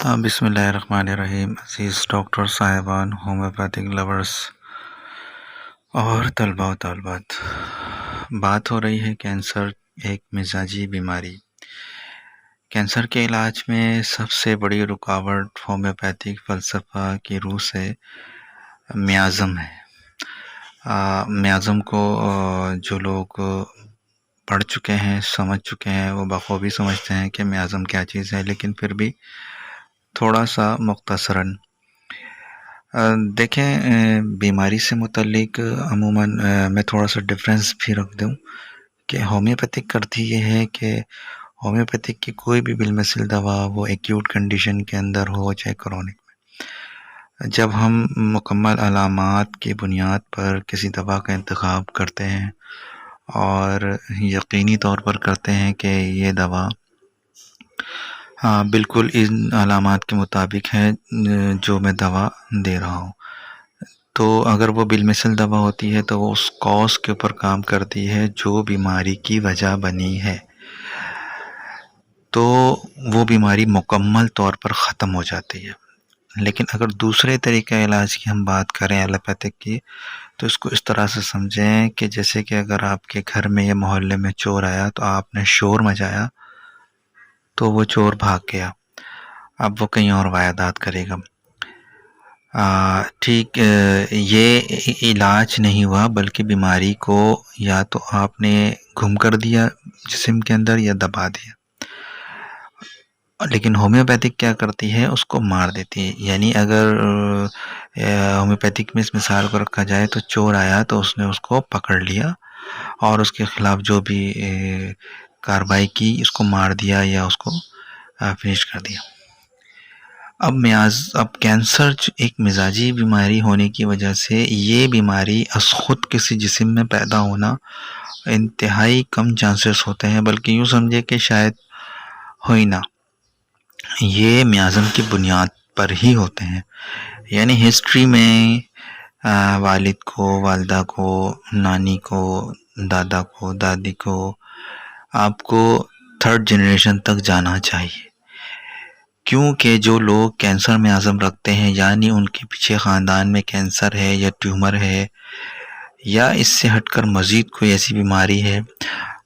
بسم اللہ الرحمن الرحیم. عزیز ڈاکٹر صاحبان، ہومیوپیتھک لورز اور طلباء و طالبات، بات ہو رہی ہے کینسر ایک مزاجی بیماری. کینسر کے علاج میں سب سے بڑی رکاوٹ ہومیوپیتھک فلسفہ کی روح سے میازم ہے. میازم کو جو لوگ پڑھ چکے ہیں، سمجھ چکے ہیں، وہ بخوبی سمجھتے ہیں کہ میازم کیا چیز ہے، لیکن پھر بھی تھوڑا سا مختصراً دیکھیں. بیماری سے متعلق عموماً میں تھوڑا سا ڈفرینس بھی رکھ دوں کہ ہومیوپیتھک کرتی یہ ہے کہ ہومیوپیتھک کی کوئی بھی بالمثل دوا، وہ ایکیوٹ کنڈیشن کے اندر ہو چاہے کرونک میں، جب ہم مکمل علامات کی بنیاد پر کسی دوا کا انتخاب کرتے ہیں اور یقینی طور پر کرتے ہیں کہ یہ دوا بالکل ان علامات کے مطابق ہے جو میں دوا دے رہا ہوں، تو اگر وہ بالمثل دوا ہوتی ہے تو وہ اس کاز کے اوپر کام کرتی ہے جو بیماری کی وجہ بنی ہے، تو وہ بیماری مکمل طور پر ختم ہو جاتی ہے. لیکن اگر دوسرے طریقہ علاج کی ہم بات کریں ایلوپیتھک کی، تو اس کو اس طرح سے سمجھیں کہ جیسے کہ اگر آپ کے گھر میں یا محلے میں چور آیا تو آپ نے شور مچایا تو وہ چور بھاگ گیا، اب وہ کہیں اور واردات کرے گا. ٹھیک یہ علاج نہیں ہوا، بلکہ بیماری کو یا تو آپ نے گم کر دیا جسم کے اندر یا دبا دیا. لیکن ہومیوپیتھک کیا کرتی ہے، اس کو مار دیتی ہے. یعنی اگر ہومیوپیتھک میں اس مثال کو رکھا جائے تو چور آیا تو اس نے اس کو پکڑ لیا اور اس کے خلاف جو بھی کارروائی کی، اس کو مار دیا یا اس کو فنش کر دیا. اب کینسر ایک مزاجی بیماری ہونے کی وجہ سے یہ بیماری از خود کسی جسم میں پیدا ہونا انتہائی کم چانسز ہوتے ہیں، بلکہ یوں سمجھے کہ شاید ہو ہی نہ. یہ میازم کی بنیاد پر ہی ہوتے ہیں. یعنی ہسٹری میں والد کو، والدہ کو، نانی کو، دادا کو، دادی کو، آپ کو 3rd جنریشن تک جانا چاہیے، کیونکہ جو لوگ کینسر میازم رکھتے ہیں، یعنی ان کے پیچھے خاندان میں کینسر ہے یا ٹیومر ہے یا اس سے ہٹ کر مزید کوئی ایسی بیماری ہے.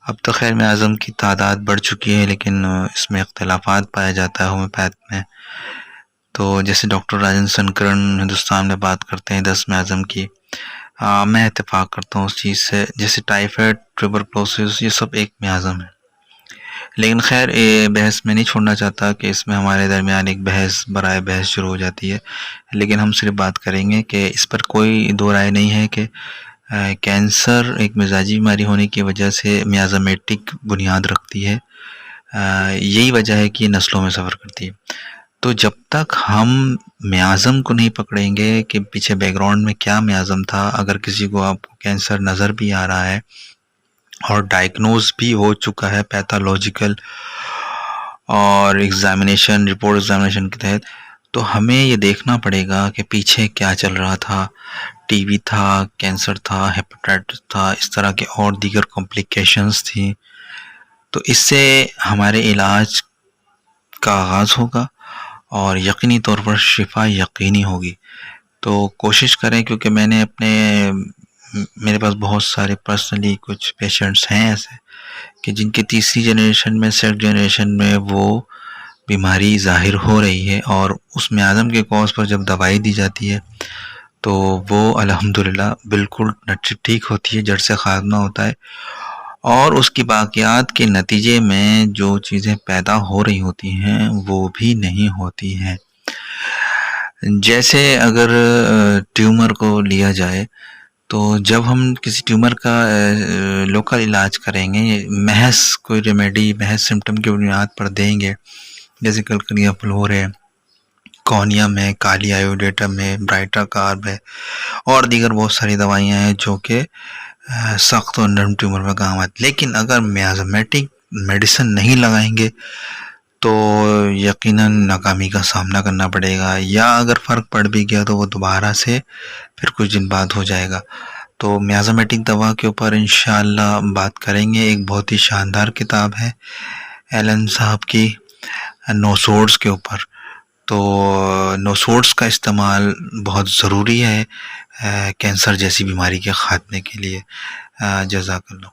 اب تو خیر میازم کی تعداد بڑھ چکی ہے، لیکن اس میں اختلافات پایا جاتا ہے ہومیوپیتھ میں. تو جیسے ڈاکٹر راجن سنکرن ہندوستان میں بات کرتے ہیں 10 میازم کی، میں اتفاق کرتا ہوں اس چیز سے. جیسے ٹائیفائڈ، ٹیوبرکلوسس، یہ سب ایک میازم ہے. لیکن خیر بحث میں نہیں چھوڑنا چاہتا کہ اس میں ہمارے درمیان ایک بحث برائے بحث شروع ہو جاتی ہے، لیکن ہم صرف بات کریں گے کہ اس پر کوئی دو رائے نہیں ہے کہ کینسر ایک مزاجی بیماری ہونے کی وجہ سے میازمیٹک بنیاد رکھتی ہے. یہی وجہ ہے کہ یہ نسلوں میں سفر کرتی ہے. تو جب تک ہم میازم کو نہیں پکڑیں گے کہ پیچھے بیک گراؤنڈ میں کیا میازم تھا، اگر کسی کو آپ کو کینسر نظر بھی آ رہا ہے اور ڈائگنوز بھی ہو چکا ہے پیتھولوجیکل اور رپورٹ ایگزامینیشن کے تحت، تو ہمیں یہ دیکھنا پڑے گا کہ پیچھے کیا چل رہا تھا. ٹی وی تھا، کینسر تھا، ہیپاٹائٹس تھا، اس طرح کے اور دیگر کمپلیکیشنز تھیں. تو اس سے ہمارے علاج کا آغاز ہوگا اور یقینی طور پر شفا یقینی ہوگی. تو کوشش کریں، کیونکہ میرے پاس بہت سارے پرسنلی کچھ پیشنٹس ہیں ایسے کہ جن کی 3ری جنریشن میں، 2nd جنریشن میں وہ بیماری ظاہر ہو رہی ہے، اور اس میازم کے کاز پر جب دوائی دی جاتی ہے تو وہ الحمدللہ بالکل ٹھیک ہوتی ہے، جڑ سے خاتمہ ہوتا ہے، اور اس کی باقیات کے نتیجے میں جو چیزیں پیدا ہو رہی ہوتی ہیں وہ بھی نہیں ہوتی ہیں. جیسے اگر ٹیومر کو لیا جائے تو جب ہم کسی ٹیومر کا لوکل علاج کریں گے، محض کوئی ریمیڈی محض سمٹم کی بنیاد پر دیں گے، جیسے کلکریا فلور ہے، کونیم ہے، کالی آیوڈیٹم ہے، برائٹا کارب ہے، اور دیگر بہت ساری دوائیاں ہیں جو کہ سخت اور نرم ٹیومر میں کام آتی. لیکن اگر میازمیٹک میڈیسن نہیں لگائیں گے تو یقیناً ناکامی کا سامنا کرنا پڑے گا، یا اگر فرق پڑ بھی گیا تو وہ دوبارہ سے پھر کچھ دن بعد ہو جائے گا. تو میازمیٹک دوا کے اوپر انشاءاللہ بات کریں گے. ایک بہت ہی شاندار کتاب ہے ایلن صاحب کی، نو سورڈز کے اوپر. تو نوسوٹس کا استعمال بہت ضروری ہے کینسر جیسی بیماری کے خاتمے کے لیے۔ جزاک اللہ۔